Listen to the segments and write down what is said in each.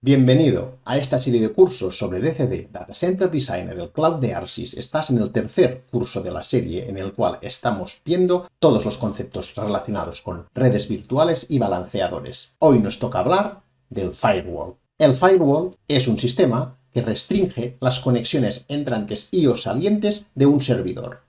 Bienvenido a esta serie de cursos sobre DCD, Data Center Designer, el Cloud de ARSYS. Estás en el tercer curso de la serie en el cual estamos viendo todos los conceptos relacionados con redes virtuales y balanceadores. Hoy nos toca hablar del firewall. El firewall es un sistema que restringe las conexiones entrantes y o salientes de un servidor.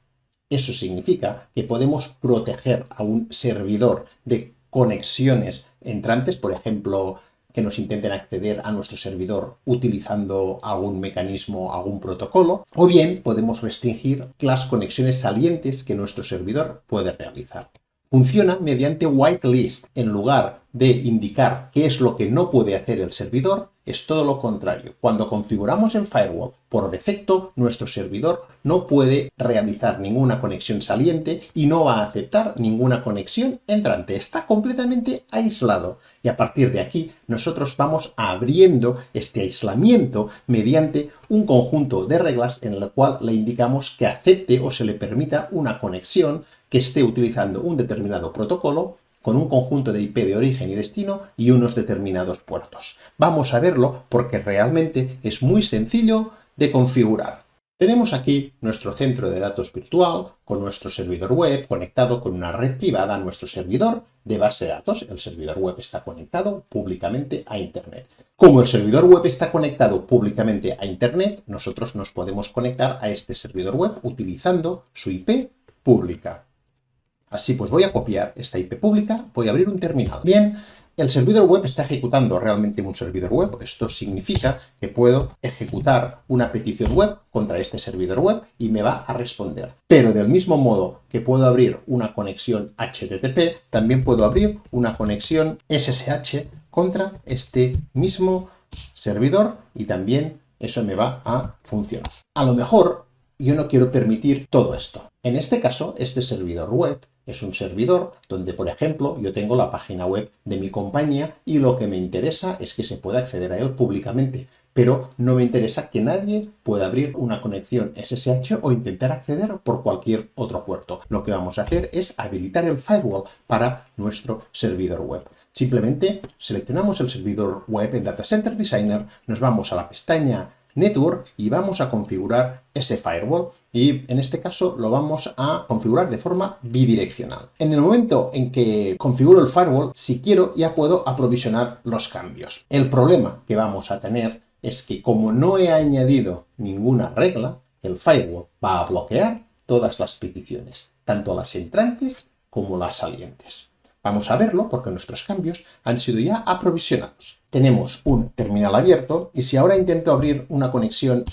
Eso significa que podemos proteger a un servidor de conexiones entrantes, por ejemplo, que nos intenten acceder a nuestro servidor utilizando algún mecanismo, algún protocolo, o bien podemos restringir las conexiones salientes que nuestro servidor puede realizar. Funciona mediante whitelist. En lugar de indicar qué es lo que no puede hacer el servidor, es todo lo contrario. Cuando configuramos el firewall, por defecto, nuestro servidor no puede realizar ninguna conexión saliente y no va a aceptar ninguna conexión entrante. Está completamente aislado. Y a partir de aquí, nosotros vamos abriendo este aislamiento mediante un conjunto de reglas en el cual le indicamos que acepte o se le permita una conexión que esté utilizando un determinado protocolo con un conjunto de IP de origen y destino y unos determinados puertos. Vamos a verlo porque realmente es muy sencillo de configurar. Tenemos aquí nuestro centro de datos virtual con nuestro servidor web conectado con una red privada a nuestro servidor de base de datos. El servidor web está conectado públicamente a Internet. Como el servidor web está conectado públicamente a Internet, nosotros nos podemos conectar a este servidor web utilizando su IP pública. Así pues voy a copiar esta IP pública, voy a abrir un terminal. Bien, el servidor web está ejecutando realmente un servidor web. Esto significa que puedo ejecutar una petición web contra este servidor web y me va a responder. Pero del mismo modo que puedo abrir una conexión HTTP, también puedo abrir una conexión SSH contra este mismo servidor y también eso me va a funcionar. A lo mejor yo no quiero permitir todo esto. En este caso, este servidor web es un servidor donde, por ejemplo, yo tengo la página web de mi compañía y lo que me interesa es que se pueda acceder a él públicamente, pero no me interesa que nadie pueda abrir una conexión SSH o intentar acceder por cualquier otro puerto. Lo que vamos a hacer es habilitar el firewall para nuestro servidor web. Simplemente seleccionamos el servidor web en Data Center Designer, nos vamos a la pestaña Network y vamos a configurar ese firewall y en este caso lo vamos a configurar de forma bidireccional. En el momento en que configuro el firewall, si quiero ya puedo aprovisionar los cambios. El problema que vamos a tener es que como no he añadido ninguna regla, el firewall va a bloquear todas las peticiones, tanto las entrantes como las salientes. Vamos a verlo porque nuestros cambios han sido ya aprovisionados. Tenemos un terminal abierto y si ahora intento abrir una conexión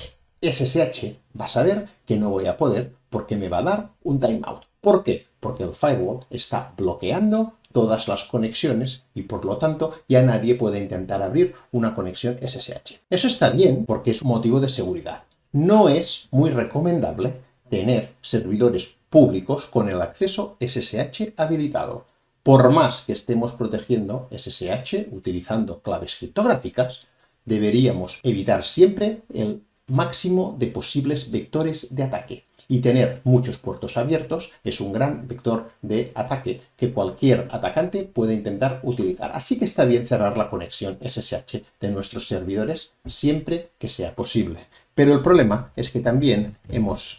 SSH, vas a ver que no voy a poder porque me va a dar un timeout. ¿Por qué? Porque el firewall está bloqueando todas las conexiones y por lo tanto ya nadie puede intentar abrir una conexión SSH. Eso está bien porque es un motivo de seguridad. No es muy recomendable tener servidores públicos con el acceso SSH habilitado. Por más que estemos protegiendo SSH utilizando claves criptográficas, deberíamos evitar siempre el máximo de posibles vectores de ataque. Y tener muchos puertos abiertos es un gran vector de ataque que cualquier atacante puede intentar utilizar. Así que está bien cerrar la conexión SSH de nuestros servidores siempre que sea posible. Pero el problema es que también hemos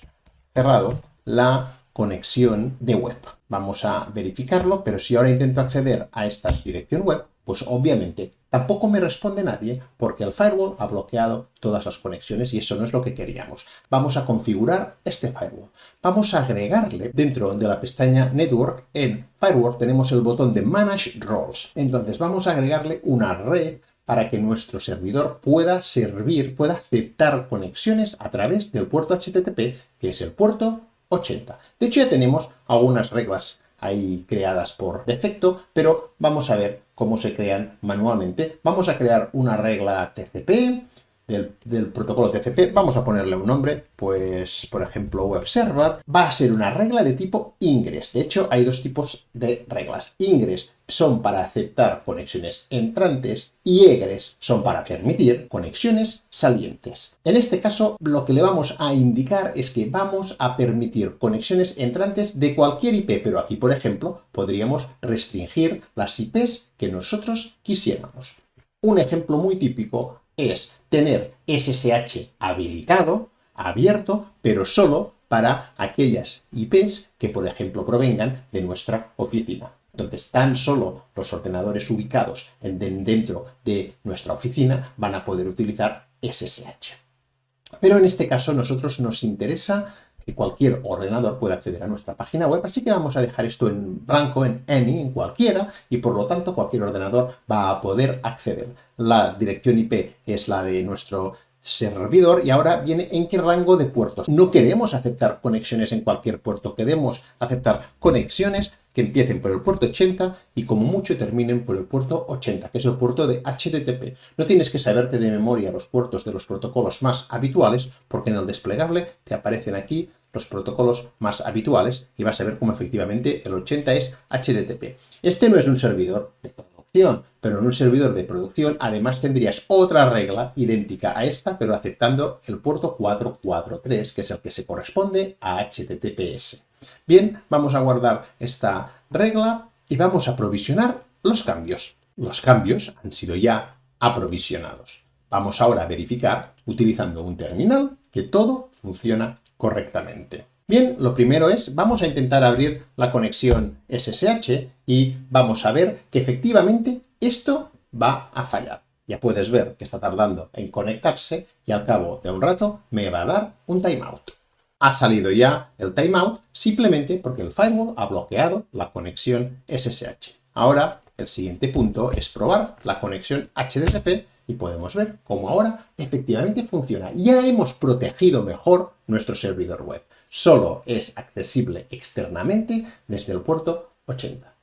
cerrado la conexión de web. Vamos a verificarlo, pero si ahora intento acceder a esta dirección web, pues obviamente tampoco me responde nadie porque el firewall ha bloqueado todas las conexiones y eso no es lo que queríamos. Vamos a configurar este firewall. Vamos a agregarle dentro de la pestaña Network, en Firewall tenemos el botón de Manage Roles. Entonces vamos a agregarle una red para que nuestro servidor pueda aceptar conexiones a través del puerto HTTP, que es el puerto 80. De hecho, ya tenemos algunas reglas ahí creadas por defecto, pero vamos a ver cómo se crean manualmente. Vamos a crear una regla TCP del protocolo TCP. Vamos a ponerle un nombre, pues por ejemplo web server. Va a ser una regla de tipo ingress. De hecho, hay dos tipos de reglas. Ingress son para aceptar conexiones entrantes y egress son para permitir conexiones salientes. En este caso, lo que le vamos a indicar es que vamos a permitir conexiones entrantes de cualquier IP, pero aquí, por ejemplo, podríamos restringir las IPs que nosotros quisiéramos. Un ejemplo muy típico es tener SSH habilitado, abierto, pero solo para aquellas IPs que, por ejemplo, provengan de nuestra oficina. Entonces, tan solo los ordenadores ubicados dentro de nuestra oficina van a poder utilizar SSH. Pero en este caso, a nosotros nos interesa que cualquier ordenador pueda acceder a nuestra página web, así que vamos a dejar esto en blanco, en any, en cualquiera, y por lo tanto cualquier ordenador va a poder acceder. La dirección IP es la de nuestro servidor y ahora viene en qué rango de puertos. No queremos aceptar conexiones en cualquier puerto, queremos aceptar conexiones que empiecen por el puerto 80 y como mucho terminen por el puerto 80, que es el puerto de HTTP. No tienes que saberte de memoria los puertos de los protocolos más habituales, porque en el desplegable te aparecen aquí los protocolos más habituales y vas a ver cómo efectivamente el 80 es HTTP. Este no es un servidor de producción, pero en un servidor de producción además tendrías otra regla idéntica a esta, pero aceptando el puerto 443, que es el que se corresponde a HTTPS. Bien, vamos a guardar esta regla y vamos a provisionar los cambios. Los cambios han sido ya aprovisionados. Vamos ahora a verificar, utilizando un terminal, que todo funciona correctamente. Bien, lo primero es, vamos a intentar abrir la conexión SSH y vamos a ver que efectivamente esto va a fallar. Ya puedes ver que está tardando en conectarse y al cabo de un rato me va a dar un timeout. Ha salido ya el timeout simplemente porque el firewall ha bloqueado la conexión SSH. Ahora, el siguiente punto es probar la conexión HTTP y podemos ver cómo ahora efectivamente funciona. Ya hemos protegido mejor nuestro servidor web. Solo es accesible externamente desde el puerto 80.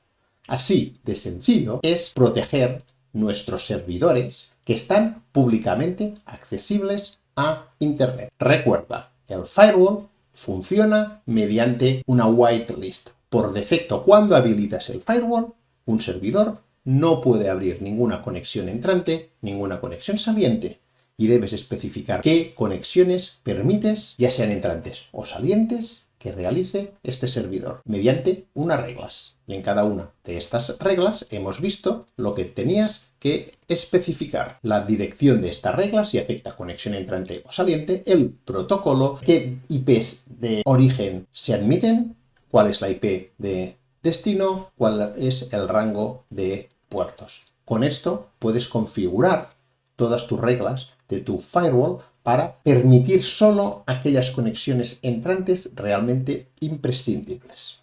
Así de sencillo es proteger nuestros servidores que están públicamente accesibles a Internet. Recuerda, el firewall funciona mediante una whitelist. Por defecto, cuando habilitas el firewall, un servidor no puede abrir ninguna conexión entrante, ninguna conexión saliente. Y debes especificar qué conexiones permites, ya sean entrantes o salientes, que realice este servidor mediante unas reglas. Y en cada una de estas reglas hemos visto lo que tenías que especificar. La dirección de esta regla, si afecta conexión entrante o saliente, el protocolo, qué IPs de origen se admiten, cuál es la IP de destino, cuál es el rango de puertos. Con esto puedes configurar todas tus reglas de tu firewall para permitir solo aquellas conexiones entrantes realmente imprescindibles.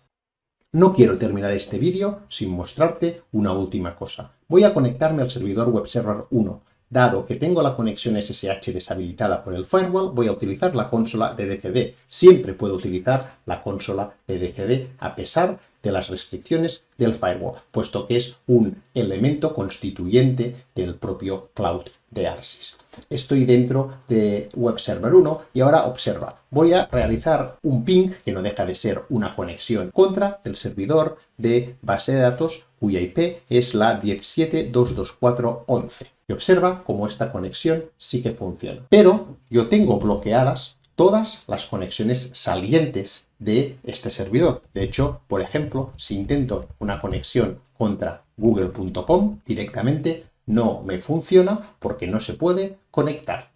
No quiero terminar este vídeo sin mostrarte una última cosa. Voy a conectarme al servidor Web Server 1. Dado que tengo la conexión SSH deshabilitada por el firewall, voy a utilizar la consola de DCD. Siempre puedo utilizar la consola de DCD a pesar de las restricciones del firewall, puesto que es un elemento constituyente del propio cloud de ARSYS. Estoy dentro de Web Server 1 y ahora observa, voy a realizar un ping que no deja de ser una conexión contra el servidor de base de datos cuya IP es la 17.224.11. Y observa cómo esta conexión sí que funciona. Pero yo tengo bloqueadas todas las conexiones salientes de este servidor. De hecho, por ejemplo, si intento una conexión contra google.com directamente, no me funciona porque no se puede conectar.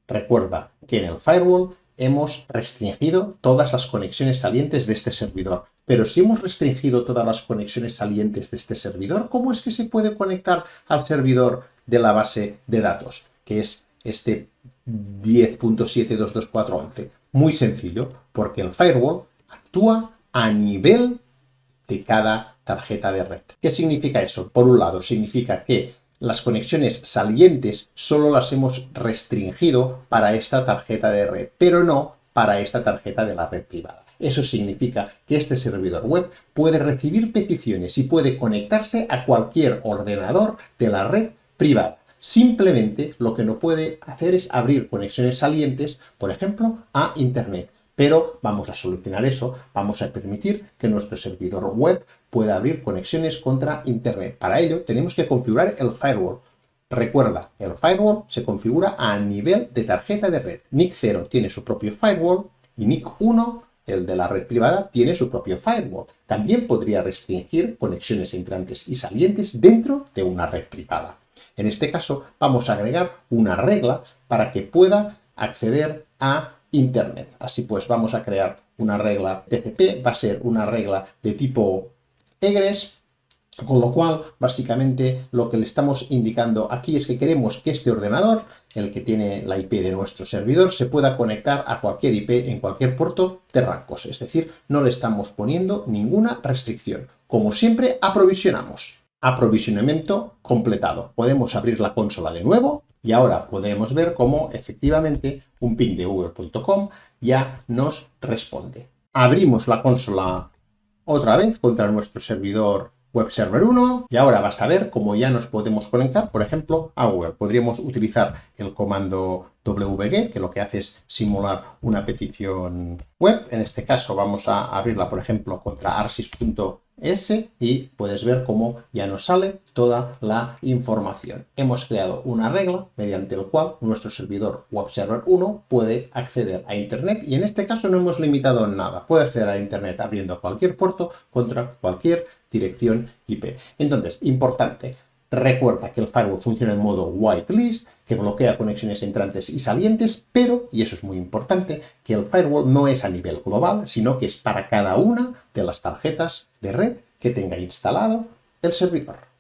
Recuerda que en el firewall hemos restringido todas las conexiones salientes de este servidor. Pero si hemos restringido todas las conexiones salientes de este servidor, ¿cómo es que se puede conectar al servidor de la base de datos, que es este 10.7.224.11? Muy sencillo, porque el firewall actúa a nivel de cada tarjeta de red. ¿Qué significa eso? Por un lado, significa que las conexiones salientes solo las hemos restringido para esta tarjeta de red, pero no para esta tarjeta de la red privada. Eso significa que este servidor web puede recibir peticiones y puede conectarse a cualquier ordenador de la red privada. Simplemente lo que no puede hacer es abrir conexiones salientes, por ejemplo, a Internet. Pero vamos a solucionar eso, vamos a permitir que nuestro servidor web pueda abrir conexiones contra Internet. Para ello tenemos que configurar el firewall. Recuerda, el firewall se configura a nivel de tarjeta de red. NIC 0 tiene su propio firewall y NIC 1, el de la red privada, tiene su propio firewall. También podría restringir conexiones entrantes y salientes dentro de una red privada. En este caso vamos a agregar una regla para que pueda acceder a Internet. Así pues, vamos a crear una regla TCP, va a ser una regla de tipo egress, con lo cual, básicamente, lo que le estamos indicando aquí es que queremos que este ordenador, el que tiene la IP de nuestro servidor, se pueda conectar a cualquier IP en cualquier puerto de Rancos. Es decir, no le estamos poniendo ninguna restricción. Como siempre, aprovisionamos. Aprovisionamiento completado. Podemos abrir la consola de nuevo y ahora podremos ver cómo efectivamente un ping de google.com ya nos responde. Abrimos la consola otra vez contra nuestro servidor Web Server 1 y ahora vas a ver cómo ya nos podemos conectar, por ejemplo, a Google. Podríamos utilizar el comando wget, que lo que hace es simular una petición web. En este caso vamos a abrirla, por ejemplo, contra arsis.es y puedes ver cómo ya nos sale toda la información. Hemos creado una regla mediante la cual nuestro servidor Web Server 1 puede acceder a Internet y en este caso no hemos limitado nada. Puede acceder a Internet abriendo cualquier puerto contra cualquier dirección IP. Entonces, importante, recuerda que el firewall funciona en modo whitelist, que bloquea conexiones entrantes y salientes, pero, y eso es muy importante, que el firewall no es a nivel global, sino que es para cada una de las tarjetas de red que tenga instalado el servidor.